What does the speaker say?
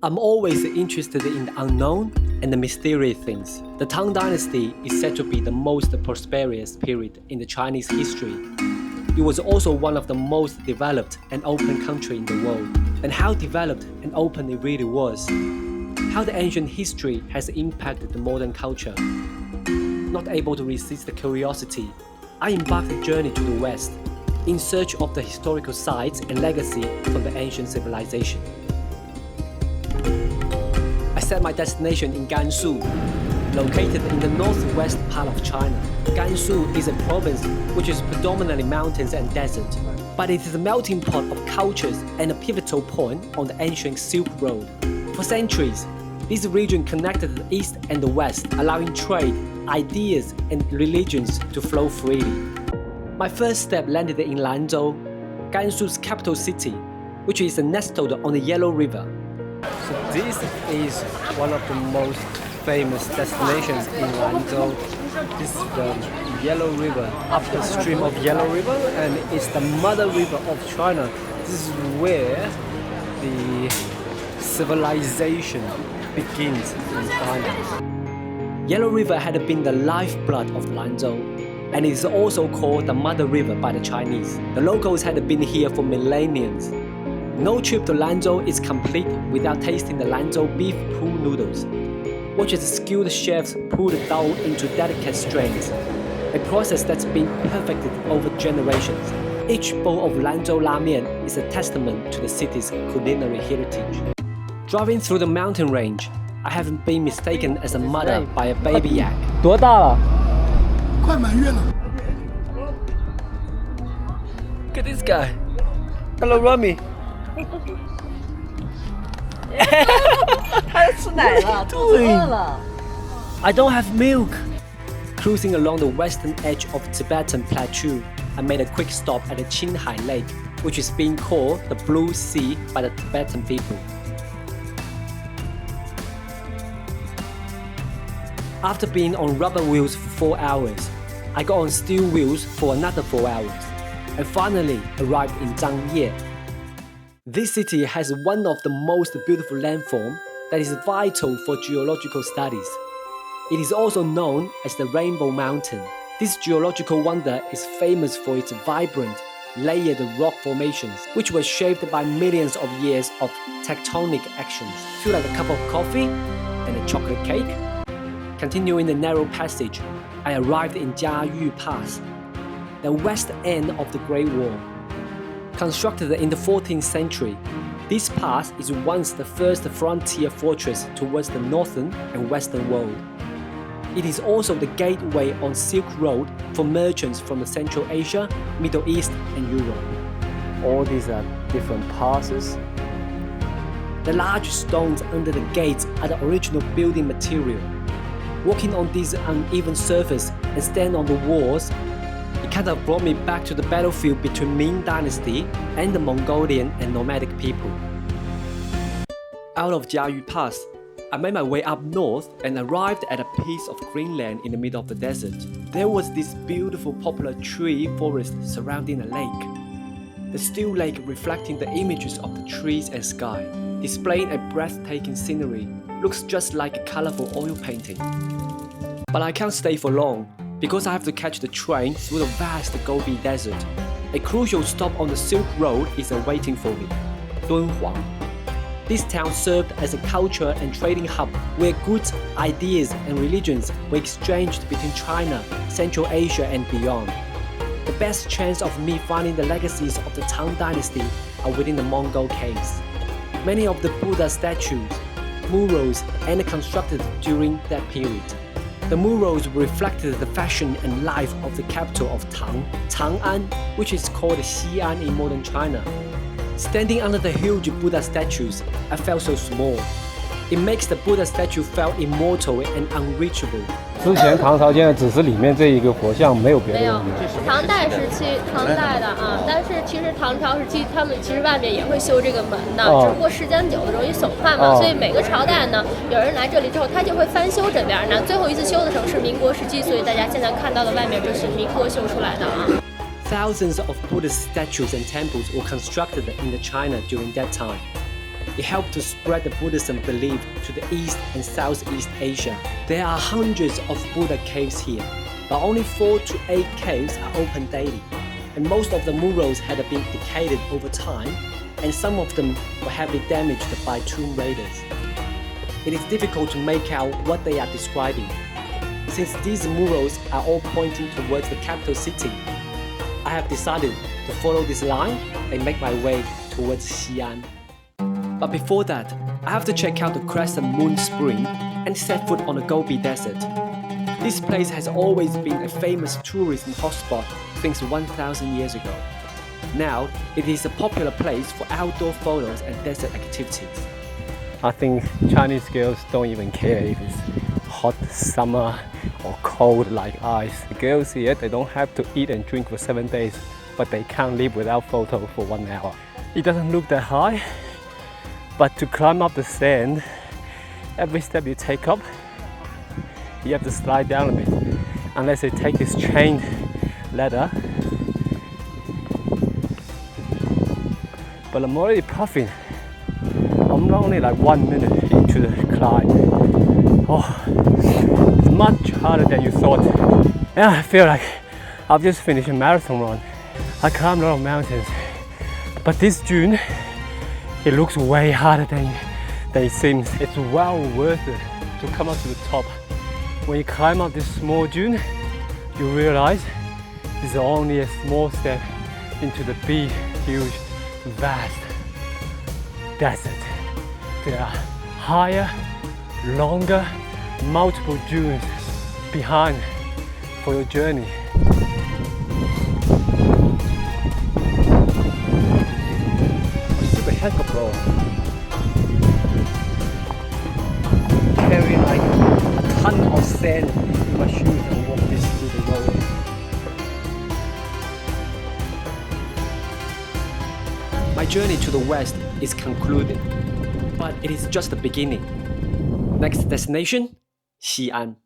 I'm always interested in the unknown and the mysterious things. The Tang Dynasty is said to be the most prosperous period in the Chinese history. It was also one of the most developed and open countries in the world. And how developed and open it really was. How the ancient history has impacted the modern culture. Not able to resist the curiosity, I embarked a journey to the west in search of the historical sites and legacy from the ancient civilization. I set my destination in Gansu, located in the northwest part of China. Gansu is a province which is predominantly mountains and desert, but it is a melting pot of cultures and a pivotal point on the ancient Silk Road. For centuries, this region connected the east and the west, allowing trade, ideas, and religions to flow freely. My first step landed in Lanzhou, Gansu's capital city, which is nestled on the Yellow River. So this is one of the most famous destinations in Lanzhou. This is the Yellow River, upstream of Yellow River, and it's the mother river of China. This is where the civilization begins in China. Yellow River had been the lifeblood of Lanzhou, and it is also called the Mother River by the Chinese. The locals had been here for millennia. No trip to Lanzhou is complete without tasting the Lanzhou beef pool noodles, which is skilled chefs pull the dough into delicate strains, a process that's been perfected over generations. Each bowl of Lanzhou ramen is a testament to the city's culinary heritage. Driving through the mountain range, I haven't been mistaken as a mother by a baby yak. 多大了？快满月了。 Look at this guy. Hello, Rami. 他要吃奶了，肚子饿了。I don't have milk. Cruising along the western edge of Tibetan Plateau, I made a quick stop at the Qinghai Lake, which is being called the Blue Sea by the Tibetan people. After being on rubber wheels for 4 hours, I got on steel wheels for another 4 hours, and finally arrived in Zhangye. This city has one of the most beautiful landforms that is vital for geological studies. It is also known as the Rainbow Mountain. This geological wonder is famous for its vibrant, layered rock formations, which were shaped by millions of years of tectonic actions. Feel like a cup of coffee and a chocolate cake? Continuing the narrow passage, I arrived in Jiayu Pass, the west end of the Great Wall. Constructed in the 14th century, this pass is once the first frontier fortress towards the northern and western world. It is also the gateway on Silk Road for merchants from the Central Asia, Middle East, and Europe. All these are different passes. The large stones under the gates are the original building material. Walking on this uneven surface and stand on the walls, it kind of brought me back to the battlefield between Ming Dynasty and the Mongolian and nomadic people. Out of Jiayu Pass, I made my way up north and arrived at a piece of green land in the middle of the desert. There was this beautiful poplar tree forest surrounding a lake. The still lake reflecting the images of the trees and sky, displaying a breathtaking scenery, looks just like a colorful oil painting. But I can't stay for long, because I have to catch the train through the vast Gobi Desert. A crucial stop on the Silk Road is awaiting for me, Dunhuang. This town served as a culture and trading hub where goods, ideas, and religions were exchanged between China, Central Asia, and beyond. The best chance of me finding the legacies of the Tang Dynasty are within the Mongol caves. Many of the Buddha statues, murals, and constructed during that period. The murals reflected the fashion and life of the capital of Tang, Chang'an, which is called Xi'an in modern China. Standing under the huge Buddha statues, I felt so small. It makes the Buddha statue feel immortal and unreachable. 之前唐朝建的只是里面这一个佛像，没有别的没有东西。唐代时期，唐代的啊，但是其实唐朝时期，他们其实外面也会修这个门的，只不过时间久了容易损坏嘛，所以每个朝代呢，有人来这里之后，他就会翻修这边。那最后一次修的时候是民国时期，所以大家现在看到的外面就是民国修出来的啊。Thousands of Buddhist statues and temples were constructed in China during that time. It helped to spread the Buddhism belief to the East and Southeast Asia. There are hundreds of Buddha caves here, but only 4 to 8 caves are open daily. And most of the murals had been decayed over time, and some of them were heavily damaged by tomb raiders. It is difficult to make out what they are describing. Since these murals are all pointing towards the capital city, I have decided to follow this line and make my way towards Xi'an. But before that, I have to check out the Crescent Moon Spring and set foot on the Gobi Desert. This place has always been a famous tourism hotspot since 1,000 years ago. Now, it is a popular place for outdoor photos and desert activities. I think Chinese girls don't even care if it's hot summer or cold like ice. The girls here, they don't have to eat and drink for 7 days, but they can't live without photo for 1 hour. It doesn't look that high, but to climb up the sand, every step you take up, you have to slide down a bit. Unless you take this chain ladder. But I'm already puffing. I'm only like 1 minute into the climb. Oh, it's much harder than you thought. Yeah, I feel like I've just finished a marathon run. I climbed a lot of mountains, but this dune, it looks way harder than it seems. It's well worth it to come up to the top. When you climb up this small dune, you realize it's only a small step into the big, huge, vast desert. There are higher, longer, multiple dunes behind for your journey. Super heck, bro. Carry like a ton of sand in my shoes and walk this through the road. My journey to the west is concluded, but it is just the beginning. Next destination, Xi'an.